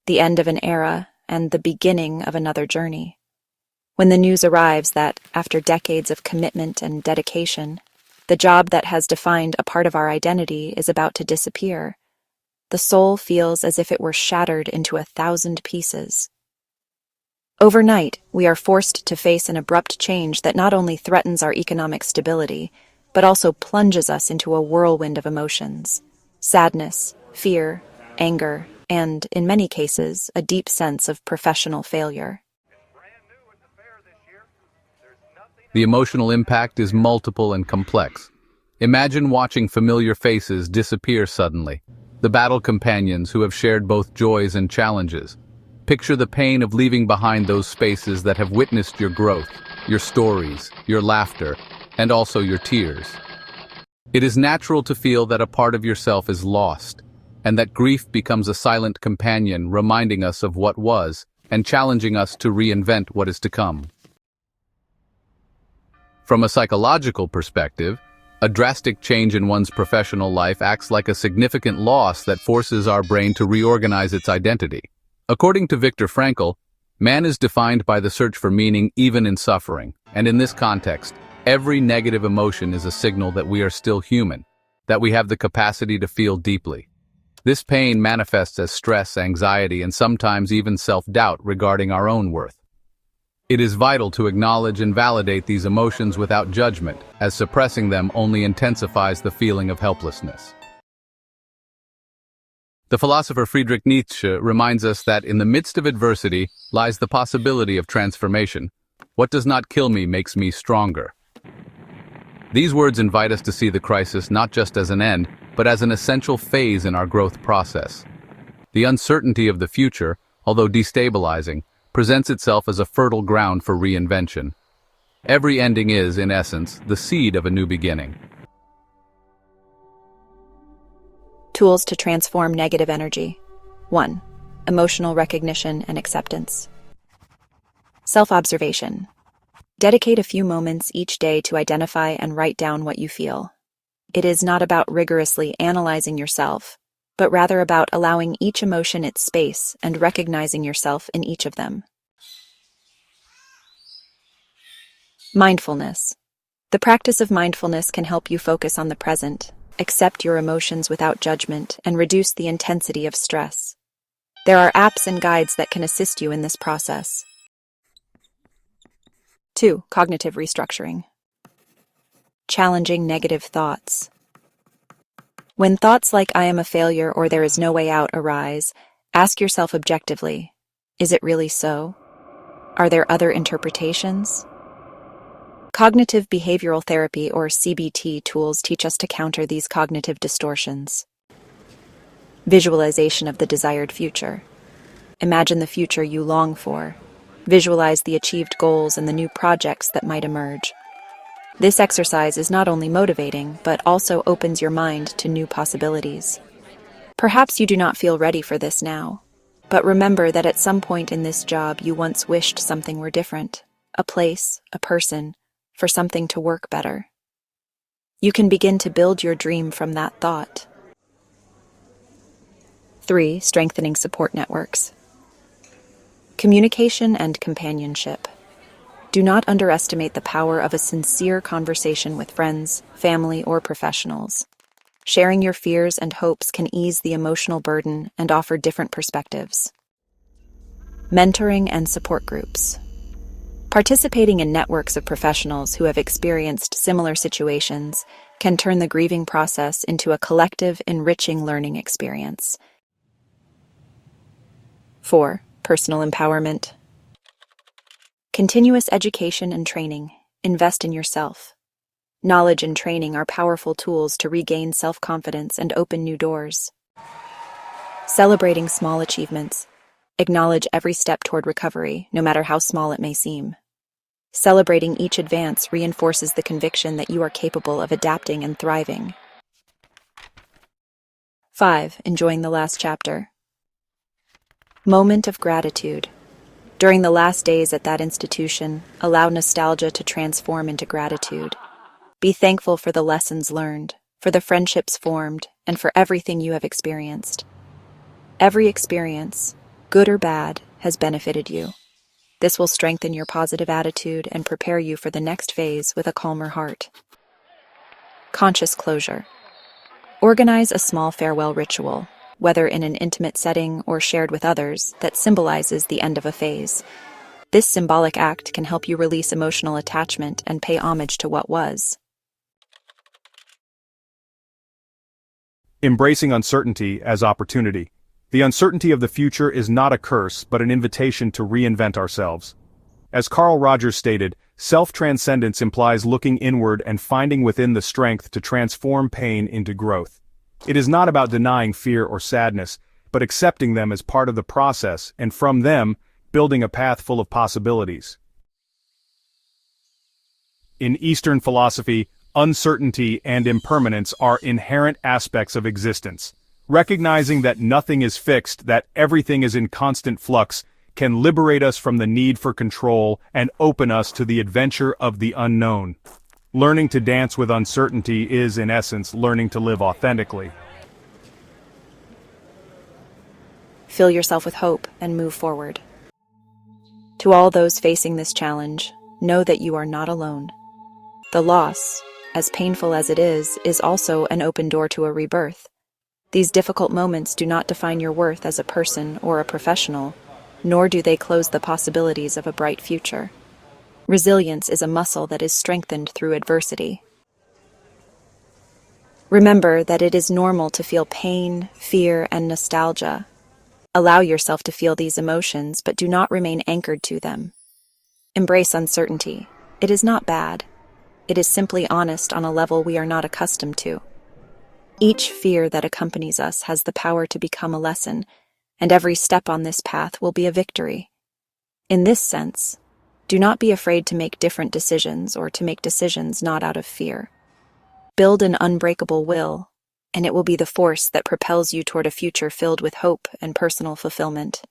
the end of an era and the beginning of another journey. When the news arrives that, after decades of commitment and dedication, the job that has defined a part of our identity is about to disappear, the soul feels as if it were shattered into 1,000 pieces. Overnight, we are forced to face an abrupt change that not only threatens our economic stability, but also plunges us into a whirlwind of emotions: sadness, fear, anger, and, in many cases, a deep sense of professional failure. The emotional impact is multiple and complex. Imagine watching familiar faces disappear suddenly, the battle companions who have shared both joys and challenges. Picture the pain of leaving behind those spaces that have witnessed your growth, your stories, your laughter, and also your tears. It is natural to feel that a part of yourself is lost, and that grief becomes a silent companion reminding us of what was and challenging us to reinvent what is to come. From a psychological perspective, a drastic change in one's professional life acts like a significant loss that forces our brain to reorganize its identity. According to Viktor Frankl, man is defined by the search for meaning even in suffering, and in this context, every negative emotion is a signal that we are still human, that we have the capacity to feel deeply. This pain manifests as stress, anxiety, and sometimes even self-doubt regarding our own worth. It is vital to acknowledge and validate these emotions without judgment, as suppressing them only intensifies the feeling of helplessness. The philosopher Friedrich Nietzsche reminds us that in the midst of adversity lies the possibility of transformation. What does not kill me makes me stronger. These words invite us to see the crisis not just as an end, but as an essential phase in our growth process. The uncertainty of the future, although destabilizing, presents itself as a fertile ground for reinvention. Every ending is, in essence, the seed of a new beginning. Tools to transform negative energy. 1. Emotional recognition and acceptance. Self-observation. Dedicate a few moments each day to identify and write down what you feel. It is not about rigorously analyzing yourself, but rather about allowing each emotion its space and recognizing yourself in each of them. Mindfulness. The practice of mindfulness can help you focus on the present, accept your emotions without judgment, and reduce the intensity of stress. There are apps and guides that can assist you in this process. 2. Cognitive restructuring. Challenging negative thoughts. When thoughts like "I am a failure" or "there is no way out" arise, ask yourself objectively, is it really so? Are there other interpretations? Cognitive behavioral therapy, or CBT, tools teach us to counter these cognitive distortions. Visualization of the desired future. Imagine the future you long for. Visualize the achieved goals and the new projects that might emerge. This exercise is not only motivating, but also opens your mind to new possibilities. Perhaps you do not feel ready for this now, but remember that at some point in this job you once wished something were different. A place, a person, for something to work better. You can begin to build your dream from that thought. 3. Strengthening support networks. Communication and companionship. Do not underestimate the power of a sincere conversation with friends, family, or professionals. Sharing your fears and hopes can ease the emotional burden and offer different perspectives. Mentoring and support groups. Participating in networks of professionals who have experienced similar situations can turn the grieving process into a collective, enriching learning experience. 4. Personal empowerment. Continuous education and training. Invest in yourself. Knowledge and training are powerful tools to regain self-confidence and open new doors. Celebrating small achievements. Acknowledge every step toward recovery, no matter how small it may seem. Celebrating each advance reinforces the conviction that you are capable of adapting and thriving. 5. Enjoying the last chapter. Moment of gratitude. During the last days at that institution, allow nostalgia to transform into gratitude. Be thankful for the lessons learned, for the friendships formed, and for everything you have experienced. Every experience, good or bad, has benefited you. This will strengthen your positive attitude and prepare you for the next phase with a calmer heart. Conscious closure. Organize a small farewell ritual, whether in an intimate setting or shared with others, that symbolizes the end of a phase. This symbolic act can help you release emotional attachment and pay homage to what was. Embracing uncertainty as opportunity. The uncertainty of the future is not a curse, but an invitation to reinvent ourselves. As Carl Rogers stated, self-transcendence implies looking inward and finding within the strength to transform pain into growth. It is not about denying fear or sadness, but accepting them as part of the process, and from them, building a path full of possibilities. In Eastern philosophy, uncertainty and impermanence are inherent aspects of existence. Recognizing that nothing is fixed, that everything is in constant flux, can liberate us from the need for control and open us to the adventure of the unknown. Learning to dance with uncertainty is, in essence, learning to live authentically. Fill yourself with hope and move forward. To all those facing this challenge, know that you are not alone. The loss, as painful as it is also an open door to a rebirth. These difficult moments do not define your worth as a person or a professional, nor do they close the possibilities of a bright future. Resilience is a muscle that is strengthened through adversity. Remember that it is normal to feel pain, fear, and nostalgia. Allow yourself to feel these emotions, but do not remain anchored to them. Embrace uncertainty. It is not bad. It is simply honest on a level we are not accustomed to. Each fear that accompanies us has the power to become a lesson, and every step on this path will be a victory. In this sense, do not be afraid to make different decisions or to make decisions not out of fear. Build an unbreakable will, and it will be the force that propels you toward a future filled with hope and personal fulfillment.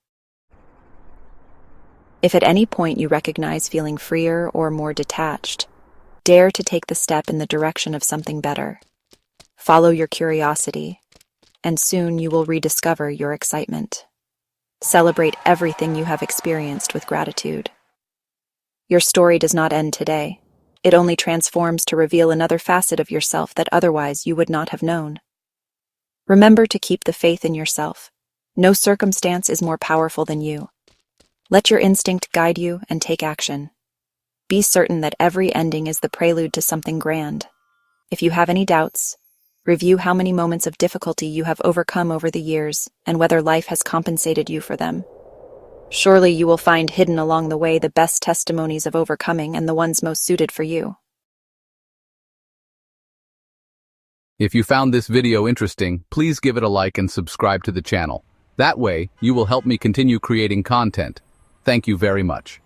If at any point you recognize feeling freer or more detached, dare to take the step in the direction of something better. Follow your curiosity, and soon you will rediscover your excitement. Celebrate everything you have experienced with gratitude. Your story does not end today. It only transforms to reveal another facet of yourself that otherwise you would not have known. Remember to keep the faith in yourself. No circumstance is more powerful than you. Let your instinct guide you and take action. Be certain that every ending is the prelude to something grand. If you have any doubts, review how many moments of difficulty you have overcome over the years and whether life has compensated you for them. Surely you will find hidden along the way the best testimonies of overcoming and the ones most suited for you. If you found this video interesting, please give it a like and subscribe to the channel. That way, you will help me continue creating content. Thank you very much.